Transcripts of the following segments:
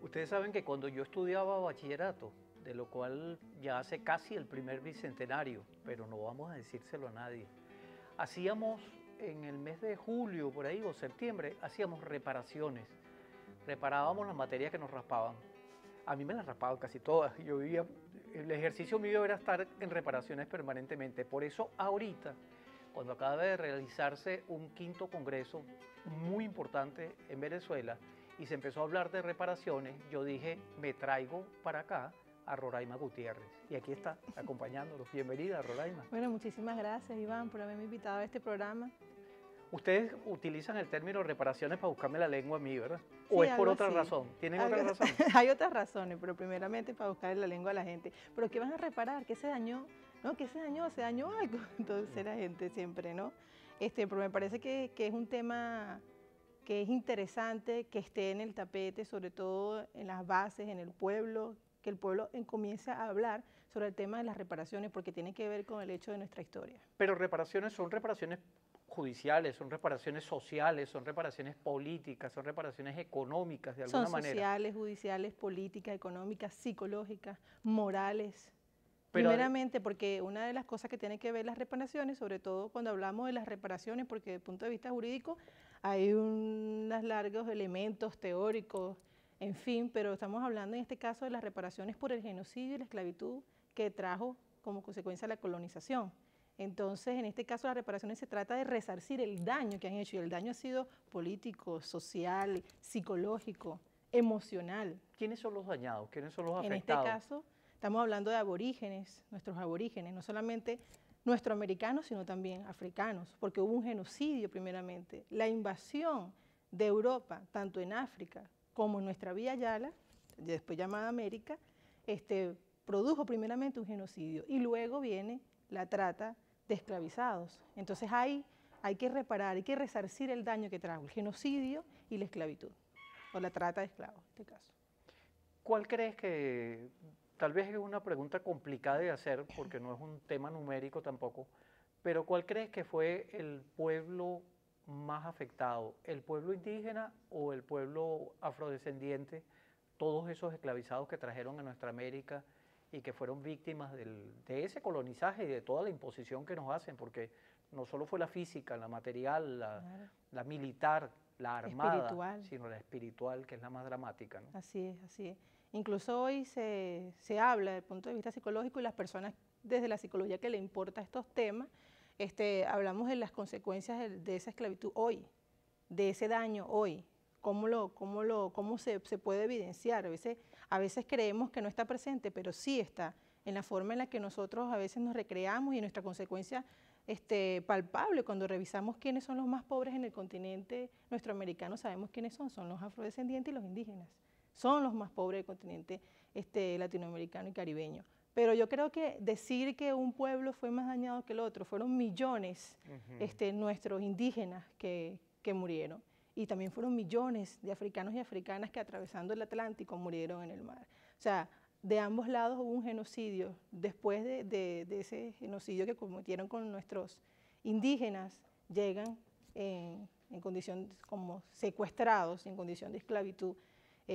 Ustedes saben que cuando yo estudiaba bachillerato, de lo cual ya hace casi el primer bicentenario, pero no vamos a decírselo a nadie, hacíamos en el mes de julio, por ahí, o septiembre, hacíamos reparaciones. Reparábamos las materias que nos raspaban. A mí me las raspaban casi todas. Yo vivía, el ejercicio mío era estar en reparaciones permanentemente. Por eso ahorita, cuando acaba de realizarse un quinto congreso muy importante en Venezuela y se empezó a hablar de reparaciones, yo dije, me traigo para acá a Roraima Gutiérrez. Y aquí está, acompañándonos. Bienvenida, Roraima. Bueno, muchísimas gracias, Iván, por haberme invitado a este programa. Ustedes utilizan el término reparaciones para buscarme la lengua a mí, ¿verdad? Sí, ¿O es por otra así. razón? ¿Tienen otra razón? Hay otras razones, pero primeramente para buscar la lengua a la gente. ¿Pero qué van a reparar? ¿Qué se dañó? ¿No? ¿Qué se dañó? ¿Se dañó algo? Entonces la gente siempre, ¿no? Pero me parece que es un tema que es interesante que esté en el tapete, sobre todo en las bases, en el pueblo, que el pueblo comience a hablar sobre el tema de las reparaciones, porque tiene que ver con el hecho de nuestra historia. Pero reparaciones son reparaciones judiciales, son reparaciones sociales, son reparaciones políticas, son reparaciones económicas de alguna manera. Son sociales, judiciales, políticas, económicas, psicológicas, morales. Pero primeramente porque una de las cosas que tiene que ver las reparaciones, sobre todo cuando hablamos de las reparaciones, porque desde el punto de vista jurídico hay unos largos elementos teóricos, en fin, pero estamos hablando en este caso de las reparaciones por el genocidio y la esclavitud que trajo como consecuencia la colonización. Entonces, en este caso, las reparaciones se trata de resarcir el daño que han hecho, y el daño ha sido político, social, psicológico, emocional. ¿Quiénes son los dañados? ¿Quiénes son los En afectados? este caso, estamos hablando de aborígenes, nuestros aborígenes, no solamente nuestroamericanos, sino también africanos, porque hubo un genocidio primeramente. La invasión de Europa, tanto en África como en nuestra Vía Yala, después llamada América, produjo primeramente un genocidio, y luego viene la trata de esclavizados. Entonces hay que reparar, hay que resarcir el daño que trajo el genocidio y la esclavitud, o la trata de esclavos en este caso. ¿Cuál crees que, tal vez es una pregunta complicada de hacer, porque no es un tema numérico tampoco, pero cuál crees que fue el pueblo más afectado, el pueblo indígena o el pueblo afrodescendiente, todos esos esclavizados que trajeron a nuestra América y que fueron víctimas de ese colonizaje y de toda la imposición que nos hacen, porque no solo fue la física, la material, la militar, la armada, espiritual, sino la espiritual, que es la más dramática, ¿no? Así es, así es. Incluso hoy se habla desde el punto de vista psicológico, y las personas desde la psicología que le importa estos temas, hablamos de las consecuencias de esa esclavitud hoy, de ese daño hoy. ¿Cómo se puede evidenciar? A veces creemos que no está presente, pero sí está, en la forma en la que nosotros a veces nos recreamos, y nuestra consecuencia palpable cuando revisamos quiénes son los más pobres en el continente nuestroamericano. Sabemos quiénes son los afrodescendientes y los indígenas. Son los más pobres del continente latinoamericano y caribeño. Pero yo creo que decir que un pueblo fue más dañado que el otro, fueron millones nuestros indígenas que murieron. Y también fueron millones de africanos y africanas que, atravesando el Atlántico, murieron en el mar. O sea, de ambos lados hubo un genocidio. Después de ese genocidio que cometieron con nuestros indígenas, llegan en condición como secuestrados, en condición de esclavitud,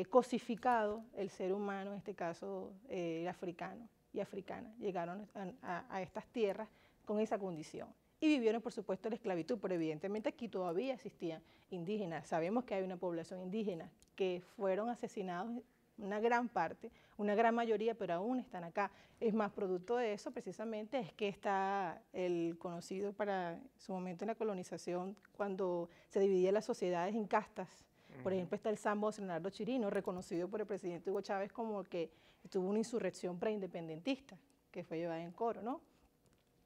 cosificado el ser humano, en este caso el africano y africana, llegaron a estas tierras con esa condición. Y vivieron, por supuesto, la esclavitud, pero evidentemente aquí todavía existían indígenas. Sabemos que hay una población indígena que fueron asesinados, una gran parte, una gran mayoría, pero aún están acá. Es más, producto de eso precisamente es que está el conocido para su momento en la colonización, cuando se dividían las sociedades en castas. Por ejemplo, está el sambo Leonardo Chirino, reconocido por el presidente Hugo Chávez como que tuvo una insurrección preindependentista, que fue llevada en coro, ¿no?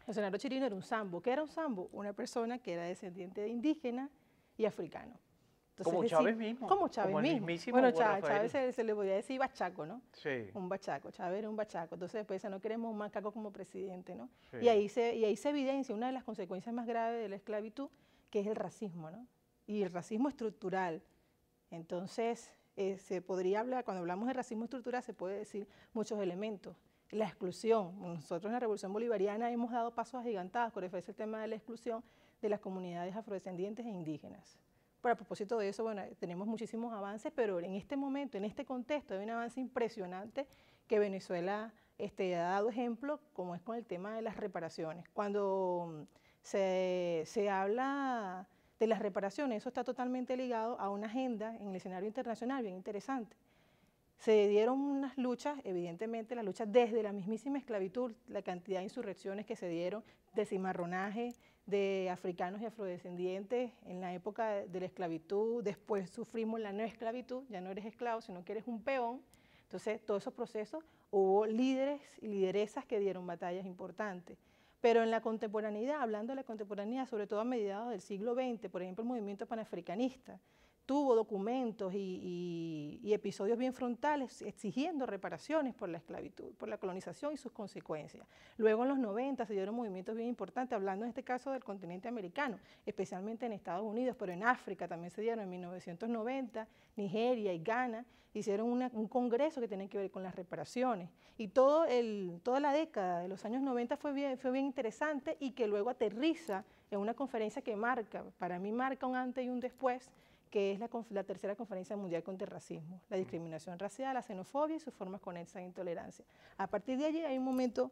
Leonardo Chirino era un sambo. ¿Qué era un sambo? Una persona que era descendiente de indígena y africano. Entonces, como Chávez mismo. Como Chávez mismo. Bueno, Chávez se le podía decir bachaco, ¿no? Sí. Un bachaco, Chávez era un bachaco. Entonces después no queremos un macaco como presidente, ¿no? Sí. Y ahí se evidencia una de las consecuencias más graves de la esclavitud, que es el racismo, ¿no? Y el racismo estructural. Entonces, se podría hablar, cuando hablamos de racismo estructural, se puede decir muchos elementos. la exclusión. Nosotros en la Revolución Bolivariana hemos dado pasos agigantados con referencia al tema de la exclusión de las comunidades afrodescendientes e indígenas. Pero a propósito de eso, bueno, tenemos muchísimos avances, pero en este momento, en este contexto, hay un avance impresionante que Venezuela ha dado ejemplo, como es con el tema de las reparaciones. Cuando se habla de las reparaciones, eso está totalmente ligado a una agenda en el escenario internacional bien interesante. Se dieron unas luchas, evidentemente las luchas desde la mismísima esclavitud, la cantidad de insurrecciones que se dieron, de cimarronaje de africanos y afrodescendientes en la época de la esclavitud, después sufrimos la no esclavitud, ya no eres esclavo, sino que eres un peón. Entonces, todos esos procesos, hubo líderes y lideresas que dieron batallas importantes. Pero en la contemporaneidad, hablando de la contemporaneidad, sobre todo a mediados del siglo XX, por ejemplo, el movimiento panafricanista, tuvo documentos y episodios bien frontales exigiendo reparaciones por la esclavitud, por la colonización y sus consecuencias. Luego en los 90 se dieron movimientos bien importantes, hablando en este caso del continente americano, especialmente en Estados Unidos, pero en África también se dieron en 1990, Nigeria y Ghana, hicieron un congreso que tiene que ver con las reparaciones. Y toda la década de los años 90 fue bien interesante y que luego aterriza en una conferencia que para mí marca un antes y un después, que es la tercera conferencia mundial contra el racismo, la discriminación racial, la xenofobia y sus formas conexas de intolerancia. A partir de allí hay un momento,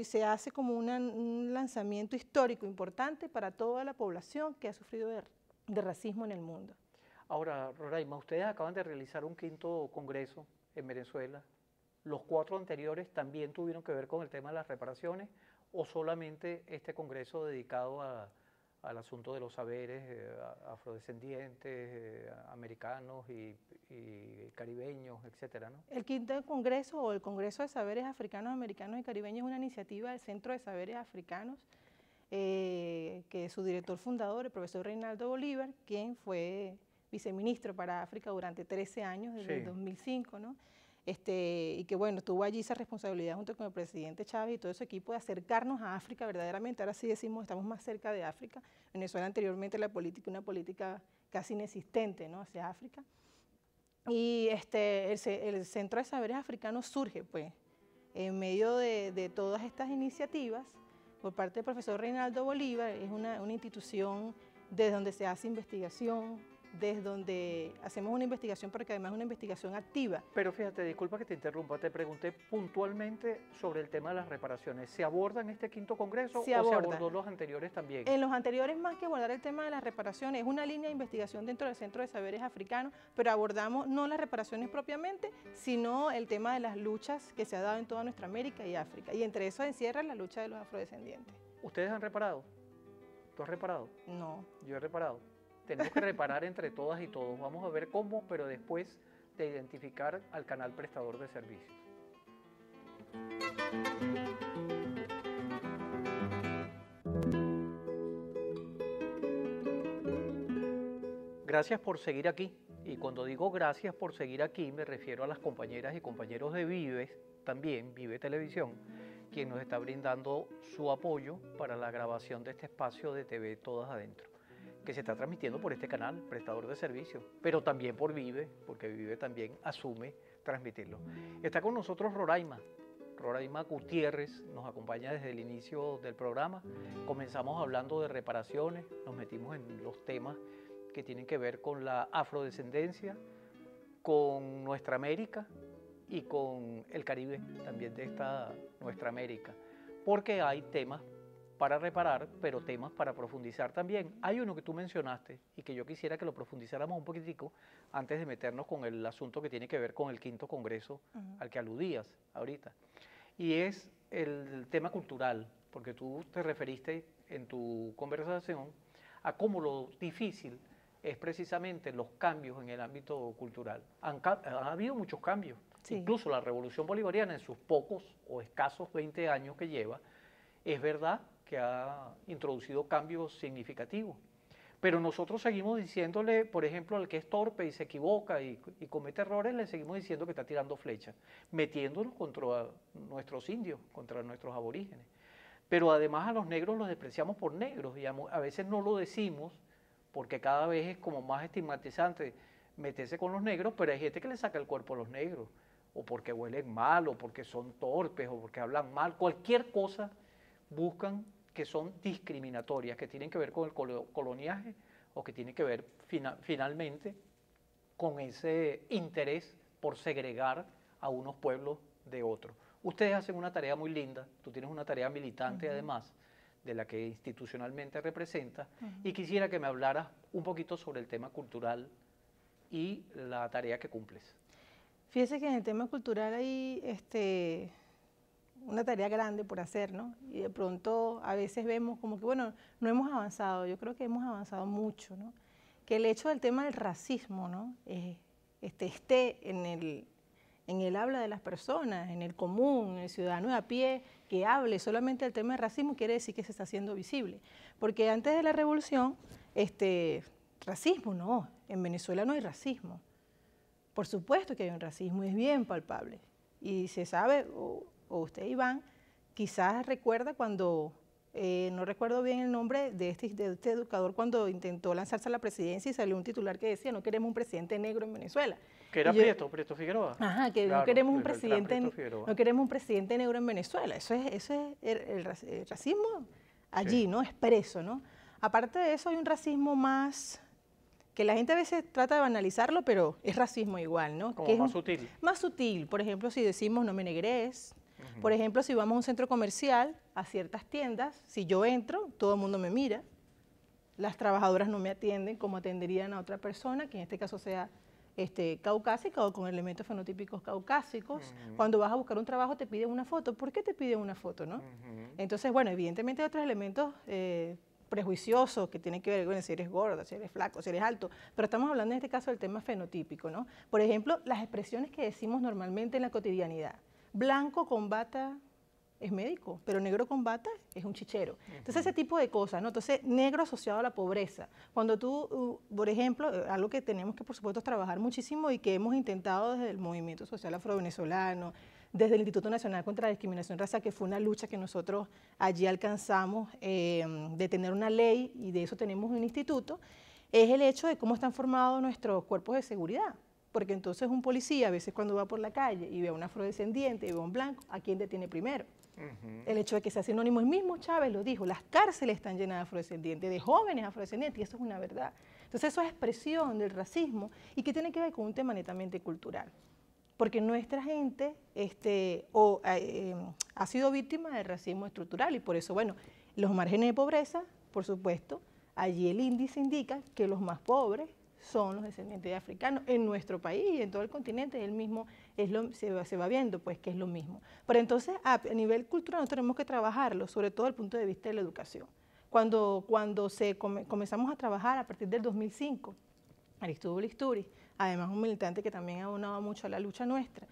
se hace como un lanzamiento histórico importante para toda la población que ha sufrido de racismo en el mundo. Ahora, Roraima, ustedes acaban de realizar un 5º congreso en Venezuela. ¿Los 4 anteriores también tuvieron que ver con el tema de las reparaciones o solamente este congreso dedicado al asunto de los saberes afrodescendientes, americanos y caribeños, etcétera, ¿no? El 5º Congreso o el Congreso de Saberes Africanos, Americanos y Caribeños es una iniciativa del Centro de Saberes Africanos, que es su director fundador, el profesor Reinaldo Bolívar, quien fue viceministro para África durante 13 años, desde el 2005, ¿no? Y que bueno, tuvo allí esa responsabilidad junto con el presidente Chávez y todo su equipo de acercarnos a África verdaderamente. Ahora sí decimos, estamos más cerca de África. En Venezuela anteriormente una política casi inexistente, ¿no?, hacia África. Y el Centro de Saberes Africanos surge pues en medio de todas estas iniciativas por parte del profesor Reinaldo Bolívar. Es una institución desde donde se hace investigación, desde donde hacemos una investigación, porque además es una investigación activa. Pero fíjate, disculpa que te interrumpa, te pregunté puntualmente sobre el tema de las reparaciones. ¿Se aborda en este 5º congreso o se abordó los anteriores también? En los anteriores, más que abordar el tema de las reparaciones, es una línea de investigación dentro del Centro de Saberes Africanos, pero abordamos no las reparaciones propiamente, sino el tema de las luchas que se ha dado en toda nuestra América y África, y entre eso encierra la lucha de los afrodescendientes. ¿Ustedes han reparado? ¿Tú has reparado? No. Yo he reparado. Tenemos que reparar entre todas y todos. Vamos a ver cómo, pero después de identificar al canal prestador de servicios. Gracias por seguir aquí. Y cuando digo gracias por seguir aquí, me refiero a las compañeras y compañeros de Vive, también Vive Televisión, quien nos está brindando su apoyo para la grabación de este espacio de TV Todas Adentro, que se está transmitiendo por este canal, prestador de servicios, pero también por Vive, porque Vive también asume transmitirlo. Está con nosotros Roraima Gutiérrez, nos acompaña desde el inicio del programa. Comenzamos hablando de reparaciones, nos metimos en los temas que tienen que ver con la afrodescendencia, con nuestra América y con el Caribe, también de esta nuestra América, porque hay temas para reparar, pero temas para profundizar también. Hay uno que tú mencionaste y que yo quisiera que lo profundizáramos un poquitico antes de meternos con el asunto que tiene que ver con el 5º Congreso al que aludías ahorita. Y es el tema cultural, porque tú te referiste en tu conversación a cómo lo difícil es precisamente los cambios en el ámbito cultural. Ha habido muchos cambios, sí. Incluso la Revolución Bolivariana en sus pocos o escasos 20 años que lleva, es verdad que ha introducido cambios significativos. Pero nosotros seguimos diciéndole, por ejemplo, al que es torpe y se equivoca y comete errores, le seguimos diciendo que está tirando flechas, metiéndonos contra nuestros indios, contra nuestros aborígenes. Pero además a los negros los despreciamos por negros, y a veces no lo decimos porque cada vez es como más estigmatizante meterse con los negros, pero hay gente que le saca el cuerpo a los negros. o porque huelen mal, o porque son torpes, o porque hablan mal, cualquier cosa buscan que son discriminatorias, que tienen que ver con el coloniaje o que tienen que ver finalmente con ese interés por segregar a unos pueblos de otros. Ustedes hacen una tarea muy linda, tú tienes una tarea militante además, de la que institucionalmente representas, y quisiera que me hablaras un poquito sobre el tema cultural y la tarea que cumples. Fíjese que en el tema cultural hay una tarea grande por hacer, ¿no? Y de pronto a veces vemos como que, bueno, no hemos avanzado, yo creo que hemos avanzado mucho, ¿no? Que el hecho del tema del racismo, ¿no? Esté en el habla de las personas, en el común, en el ciudadano de a pie, que hable solamente del tema del racismo, quiere decir que se está haciendo visible. Porque antes de la revolución, racismo no, en Venezuela no hay racismo. Por supuesto que hay un racismo, es bien palpable. Y se sabe, o usted, Iván, quizás recuerda cuando, no recuerdo bien el nombre de este educador, cuando intentó lanzarse a la presidencia y salió un titular que decía, no queremos un presidente negro en Venezuela. Que era Prieto Figueroa. Ajá, que claro, no queremos un presidente negro en Venezuela. Eso es el racismo allí, sí, ¿no? Expreso, ¿no? Aparte de eso hay un racismo más, que la gente a veces trata de banalizarlo, pero es racismo igual, ¿no? Como que más sutil. Más sutil. Por ejemplo, si decimos no me negres. Por ejemplo, si vamos a un centro comercial, a ciertas tiendas, si yo entro, todo el mundo me mira. Las trabajadoras no me atienden como atenderían a otra persona, que en este caso sea caucásica o con elementos fenotípicos caucásicos. Cuando vas a buscar un trabajo te piden una foto. ¿Por qué te piden una foto, no? Entonces, bueno, evidentemente hay otros elementos prejuiciosos que tienen que ver con si eres gordo, si eres flaco, si eres alto, pero estamos hablando en este caso del tema fenotípico, ¿no? Por ejemplo, las expresiones que decimos normalmente en la cotidianidad. Blanco con bata es médico, pero negro con bata es un chichero. Entonces, ese tipo de cosas, ¿no? Entonces, negro asociado a la pobreza. Cuando tú, por ejemplo, algo que tenemos que, por supuesto, trabajar muchísimo y que hemos intentado desde el movimiento social afrovenezolano, desde el Instituto Nacional contra la Discriminación Racial, que fue una lucha que nosotros allí alcanzamos de tener una ley, y de eso tenemos un instituto, es el hecho de cómo están formados nuestros cuerpos de seguridad. Porque entonces un policía, a veces cuando va por la calle y ve a un afrodescendiente y ve a un blanco, ¿a quién detiene primero? El hecho de que sea sinónimo, el mismo Chávez lo dijo, las cárceles están llenas de afrodescendientes, de jóvenes afrodescendientes, y eso es una verdad. Entonces eso es expresión del racismo y que tiene que ver con un tema netamente cultural. Porque nuestra gente ha sido víctima del racismo estructural y por eso, bueno, los márgenes de pobreza, por supuesto, allí el índice indica que los más pobres son los descendientes de africanos. En nuestro país y en todo el continente es el mismo, se va viendo pues que es lo mismo. Pero entonces a nivel cultural nosotros tenemos que trabajarlo, sobre todo desde el punto de vista de la educación. Cuando comenzamos a trabajar a partir del 2005, Aristóbulo Istúriz, además un militante que también ha abonado mucho a la lucha nuestra,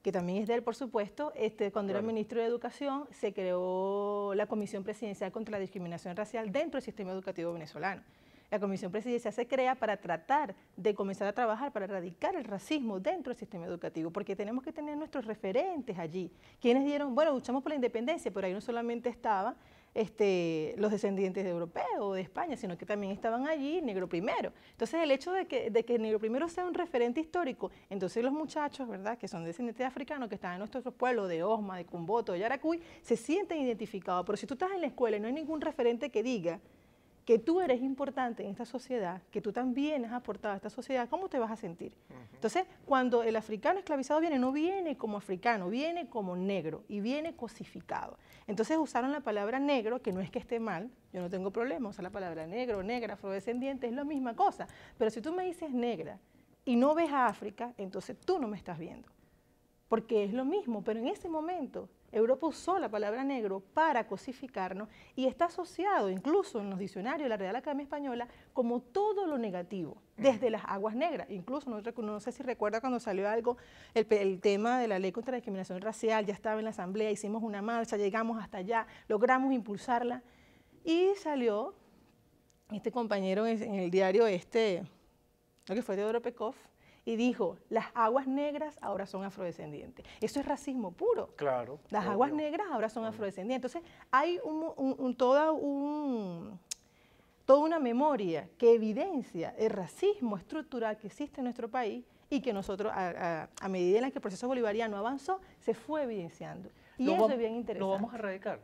que también es de él, por supuesto, cuando era ministro de Educación, se creó la Comisión Presidencial contra la Discriminación Racial dentro del sistema educativo venezolano. La Comisión Presidencial se crea para tratar de comenzar a trabajar para erradicar el racismo dentro del sistema educativo, porque tenemos que tener nuestros referentes allí. Quienes dieron, bueno, luchamos por la independencia, pero ahí no solamente estaban los descendientes de europeos o de España, sino que también estaban allí Negro Primero. Entonces, el hecho de que Negro Primero sea un referente histórico, entonces los muchachos, ¿verdad?, que son descendientes de africanos, que están en nuestros pueblos de Osma, de Cumboto, de Yaracuy, se sienten identificados. Pero si tú estás en la escuela y no hay ningún referente que diga que tú eres importante en esta sociedad, que tú también has aportado a esta sociedad, ¿cómo te vas a sentir? Entonces, cuando el africano esclavizado viene, no viene como africano, viene como negro y viene cosificado. Entonces usaron la palabra negro, que no es que esté mal, yo no tengo problema, usar la palabra negro, negra, afrodescendiente, es la misma cosa. Pero si tú me dices negra y no ves a África, entonces tú no me estás viendo. Porque es lo mismo, pero en ese momento Europa usó la palabra negro para cosificarnos y está asociado incluso en los diccionarios de la Real Academia Española como todo lo negativo, desde las aguas negras. Incluso no sé si recuerda cuando salió algo, el tema de la ley contra la discriminación racial, ya estaba en la asamblea, hicimos una marcha, llegamos hasta allá, logramos impulsarla y salió este compañero en el diario lo que fue Teodoro Pekov, y dijo, las aguas negras ahora son afrodescendientes. Eso es racismo puro. Claro. Las aguas negras ahora son afrodescendientes. Entonces, hay toda una memoria que evidencia el racismo estructural que existe en nuestro país y que nosotros, a medida en la que el proceso bolivariano avanzó, se fue evidenciando. Y ¿Lo eso vamos, es bien interesante. ¿Lo vamos a erradicar?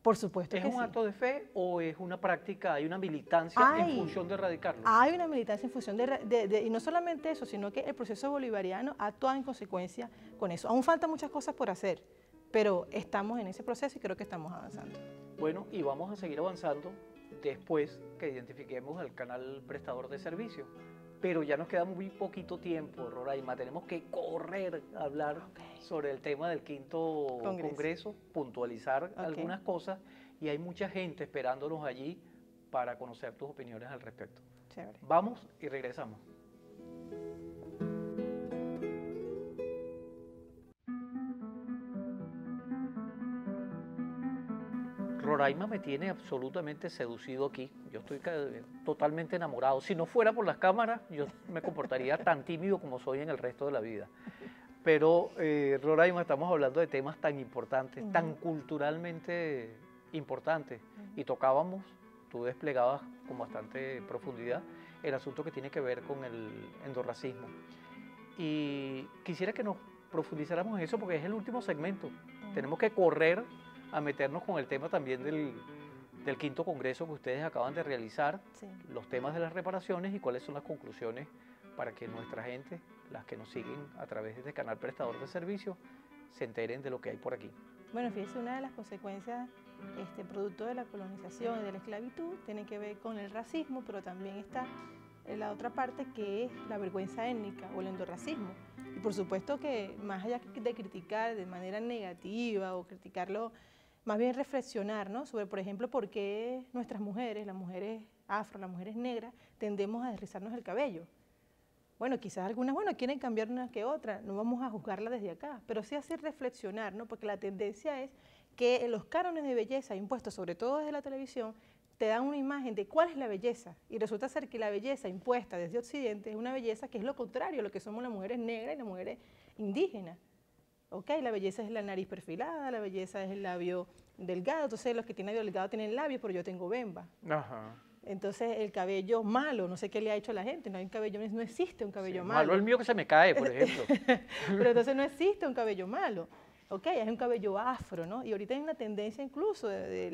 Por supuesto ¿Es que un sí. acto de fe o es una práctica, hay una militancia en función de erradicarlo? Hay una militancia en función y no solamente eso, sino que el proceso bolivariano ha actuado en consecuencia con eso. Aún faltan muchas cosas por hacer, pero estamos en ese proceso y creo que estamos avanzando. Bueno, y vamos a seguir avanzando después que identifiquemos el canal prestador de servicio. Pero ya nos queda muy poquito tiempo, Roraima. Tenemos que correr a hablar sobre el tema del quinto congreso, puntualizar algunas cosas, y hay mucha gente esperándonos allí para conocer tus opiniones al respecto. Chévere. Vamos y regresamos. Roraima me tiene absolutamente seducido aquí. Yo estoy totalmente enamorado. Si no fuera por las cámaras, yo me comportaría tan tímido como soy en el resto de la vida. Pero, Roraima, estamos hablando de temas tan importantes, tan culturalmente importantes. Y tocábamos, tú desplegabas con bastante profundidad el asunto que tiene que ver con el endorracismo. Y quisiera que nos profundizáramos en eso porque es el último segmento. Tenemos que correr a meternos con el tema también del quinto congreso que ustedes acaban de realizar, los temas de las reparaciones y cuáles son las conclusiones para que nuestra gente, las que nos siguen a través de este canal prestador de servicios, se enteren de lo que hay por aquí. Bueno, fíjese, una de las consecuencias producto de la colonización y de la esclavitud tiene que ver con el racismo, pero también está la otra parte que es la vergüenza étnica o el endorracismo. Y por supuesto que más allá de criticar de manera negativa o criticarlo, más bien reflexionar, ¿no?, sobre, por ejemplo, por qué nuestras mujeres, las mujeres afro, las mujeres negras, tendemos a desrizarnos el cabello. Bueno, quizás algunas, quieren cambiar una que otra, no vamos a juzgarla desde acá, pero sí hacer reflexionar, ¿no?, porque la tendencia es que los cánones de belleza impuestos, sobre todo desde la televisión, te dan una imagen de cuál es la belleza, y resulta ser que la belleza impuesta desde Occidente es una belleza que es lo contrario a lo que somos las mujeres negras y las mujeres indígenas. La belleza es la nariz perfilada, la belleza es el labio delgado, entonces los que tienen labio delgado tienen labio, pero yo tengo bemba. Ajá. Entonces el cabello malo, no sé qué le ha hecho a la gente, no hay un cabello, no existe un cabello malo. Malo el mío que se me cae, por ejemplo. Pero entonces no existe un cabello malo. Es un cabello afro, ¿no? Y ahorita hay una tendencia incluso de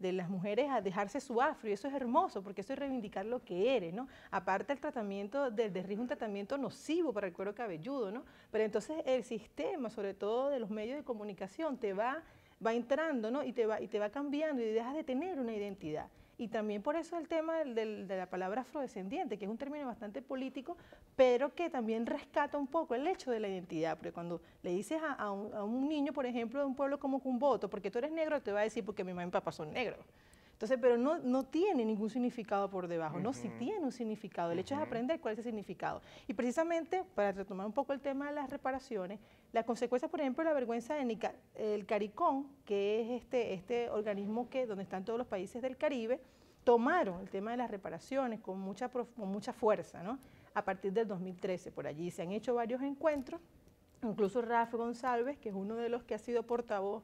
las mujeres a dejarse su afro, y eso es hermoso, porque eso es reivindicar lo que eres, ¿no? Aparte el tratamiento del desriz es un tratamiento nocivo para el cuero cabelludo, ¿no? Pero entonces el sistema, sobre todo de los medios de comunicación, te va entrando, ¿no?, y te va cambiando y dejas de tener una identidad. Y también por eso el tema de la palabra afrodescendiente, que es un término bastante político, pero que también rescata un poco el hecho de la identidad, porque cuando le dices a un niño, por ejemplo, de un pueblo como Cumboto, porque tú eres negro, te va a decir porque mi mamá y mi papá son negros. Entonces, pero no tiene ningún significado por debajo, no, sí tiene un significado, el hecho es aprender cuál es el significado. Y precisamente, para retomar un poco el tema de las reparaciones, las consecuencias, por ejemplo, de la vergüenza étnica, el CARICOM, que es este organismo donde están todos los países del Caribe, tomaron el tema de las reparaciones con mucha fuerza, ¿no?, a partir del 2013. Por allí se han hecho varios encuentros, incluso Rafa González, que es uno de los que ha sido portavoz,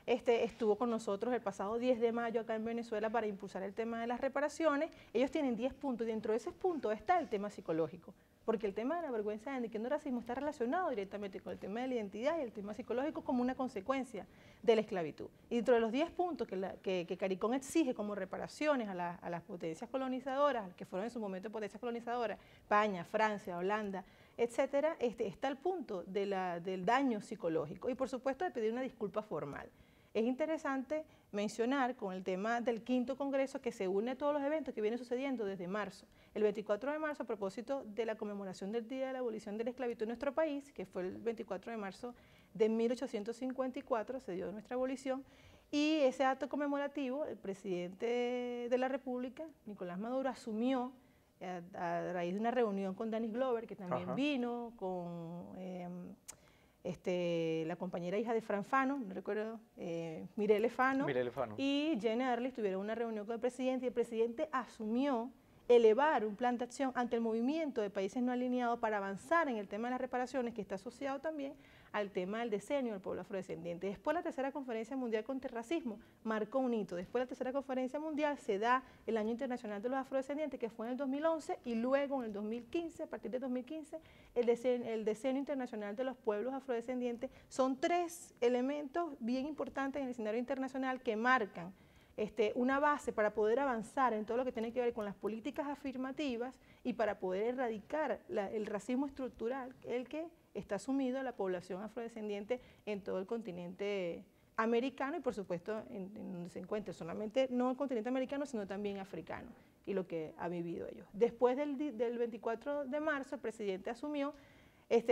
estuvo con nosotros el pasado 10 de mayo acá en Venezuela para impulsar el tema de las reparaciones. Ellos tienen 10 puntos y dentro de esos puntos está el tema psicológico, porque el tema de la vergüenza étnica y el racismo está relacionado directamente con el tema de la identidad y el tema psicológico como una consecuencia de la esclavitud. Y dentro de los 10 puntos que CARICOM exige como reparaciones a las potencias colonizadoras, que fueron en su momento potencias colonizadoras, España, Francia, Holanda, etcétera, está el punto del daño psicológico y por supuesto de pedir una disculpa formal. Es interesante mencionar con el tema del quinto congreso que se une a todos los eventos que vienen sucediendo desde marzo. El 24 de marzo, a propósito de la conmemoración del Día de la Abolición de la Esclavitud en nuestro país, que fue el 24 de marzo de 1854, se dio nuestra abolición, y ese acto conmemorativo, el presidente de la República, Nicolás Maduro, asumió a raíz de una reunión con Danny Glover, que también vino, con la compañera hija de Fran Fano, no recuerdo, Mirelle Fano, y Jenny Early tuvieron una reunión con el presidente y el presidente asumió elevar un plan de acción ante el movimiento de países no alineados para avanzar en el tema de las reparaciones, que está asociado también al tema del decenio del pueblo afrodescendiente. Después la tercera conferencia mundial contra el racismo marcó un hito. Después la tercera conferencia mundial se da el Año Internacional de los Afrodescendientes, que fue en el 2011, y luego en el 2015, a partir del 2015, el decenio internacional de los pueblos afrodescendientes. Son tres elementos bien importantes en el escenario internacional que marcan una base para poder avanzar en todo lo que tiene que ver con las políticas afirmativas y para poder erradicar el racismo estructural, el que está sumido la población afrodescendiente en todo el continente americano y por supuesto en donde se encuentra solamente no el continente americano sino también africano y lo que ha vivido ellos. Después del 24 de marzo el presidente asumió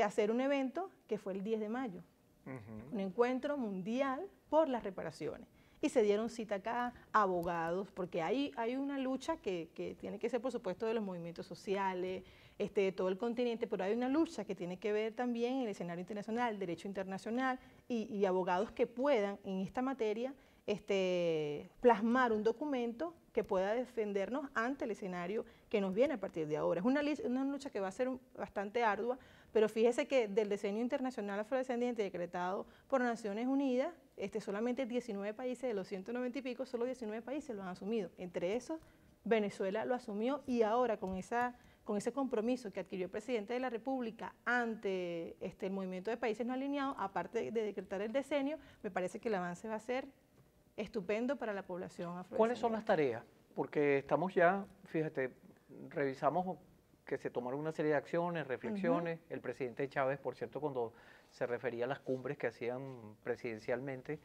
hacer un evento que fue el 10 de mayo, un encuentro mundial por las reparaciones. Y se dieron cita acá abogados, porque hay una lucha que tiene que ser, por supuesto, de los movimientos sociales, de todo el continente, pero hay una lucha que tiene que ver también en el escenario internacional, el derecho internacional, y abogados que puedan, en esta materia, plasmar un documento que pueda defendernos ante el escenario que nos viene a partir de ahora. Es una lucha que va a ser bastante ardua, pero fíjese que del decenio internacional afrodescendiente decretado por Naciones Unidas, solamente 19 países de los 190 y pico, solo 19 países lo han asumido. Entre esos, Venezuela lo asumió y ahora con ese compromiso que adquirió el presidente de la República ante el movimiento de países no alineados, aparte de decretar el decenio, me parece que el avance va a ser estupendo para la población afrodescendiente. ¿Cuáles son las tareas? Porque estamos ya, fíjate, revisamos que se tomaron una serie de acciones, reflexiones. El presidente Chávez, por cierto, cuando se refería a las cumbres que hacían presidencialmente,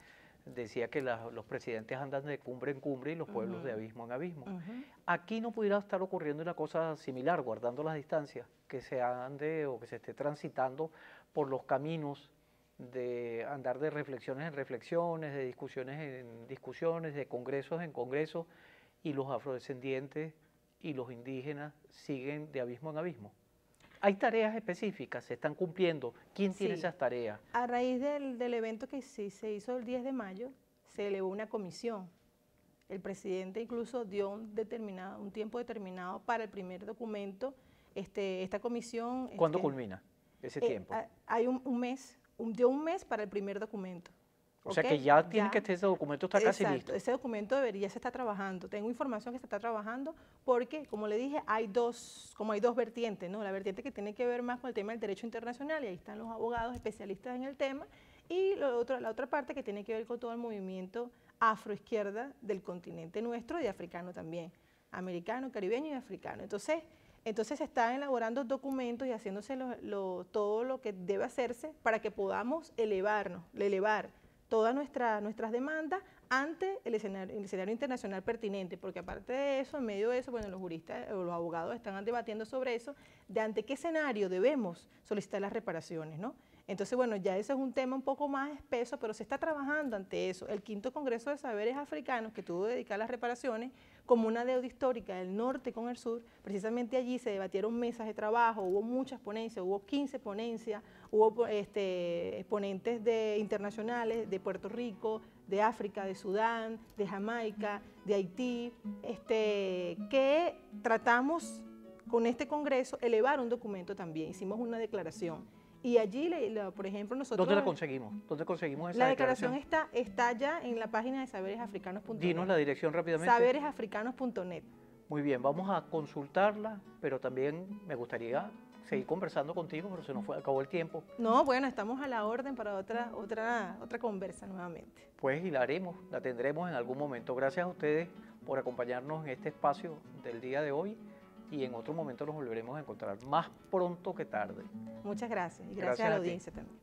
decía que los presidentes andan de cumbre en cumbre y los pueblos de abismo en abismo. Aquí no pudiera estar ocurriendo una cosa similar, guardando las distancias, que se ande o que se esté transitando por los caminos de andar de reflexiones en reflexiones, de discusiones en discusiones, de congresos en congresos, y los afrodescendientes y los indígenas siguen de abismo en abismo. Hay tareas específicas, se están cumpliendo. ¿Quién tiene esas tareas? A raíz del evento que se hizo el 10 de mayo, se elevó una comisión. El presidente incluso dio un tiempo determinado para el primer documento. Esta comisión... ¿Cuándo culmina ese tiempo? Hay dio un mes para el primer documento. O sea que ya tiene que ese documento está casi listo. Ese documento se está trabajando. Tengo información que se está trabajando porque, como le dije, hay dos vertientes, ¿no? La vertiente que tiene que ver más con el tema del derecho internacional, y ahí están los abogados especialistas en el tema, y la otra parte que tiene que ver con todo el movimiento afroizquierda del continente nuestro y africano también, americano, caribeño y africano. Entonces se están elaborando documentos y haciéndose todo lo que debe hacerse para que podamos elevar todas nuestras demandas ante el escenario internacional pertinente, porque aparte de eso, en medio de eso, bueno, los juristas o los abogados están debatiendo sobre eso, de ante qué escenario debemos solicitar las reparaciones, ¿no? Entonces, bueno, ya ese es un tema un poco más espeso, pero se está trabajando ante eso. El quinto Congreso de Saberes Africanos, que tuvo que dedicar las reparaciones como una deuda histórica del norte con el sur, precisamente allí se debatieron mesas de trabajo, hubo muchas ponencias, hubo 15 ponencias, hubo ponentes internacionales de Puerto Rico, de África, de Sudán, de Jamaica, de Haití, que tratamos con este Congreso elevar un documento también, hicimos una declaración. Y allí, por ejemplo, nosotros... ¿Dónde la conseguimos? ¿Dónde conseguimos esa declaración? La declaración está ya en la página de saberesafricanos.net. Dinos la dirección rápidamente. Saberesafricanos.net. Muy bien, vamos a consultarla, pero también me gustaría seguir conversando contigo, pero se nos acabó el tiempo. No, bueno, estamos a la orden para otra conversa nuevamente. Pues y la haremos, la tendremos en algún momento. Gracias a ustedes por acompañarnos en este espacio del día de hoy. Y en otro momento nos volveremos a encontrar más pronto que tarde. Muchas gracias y gracias a la audiencia también.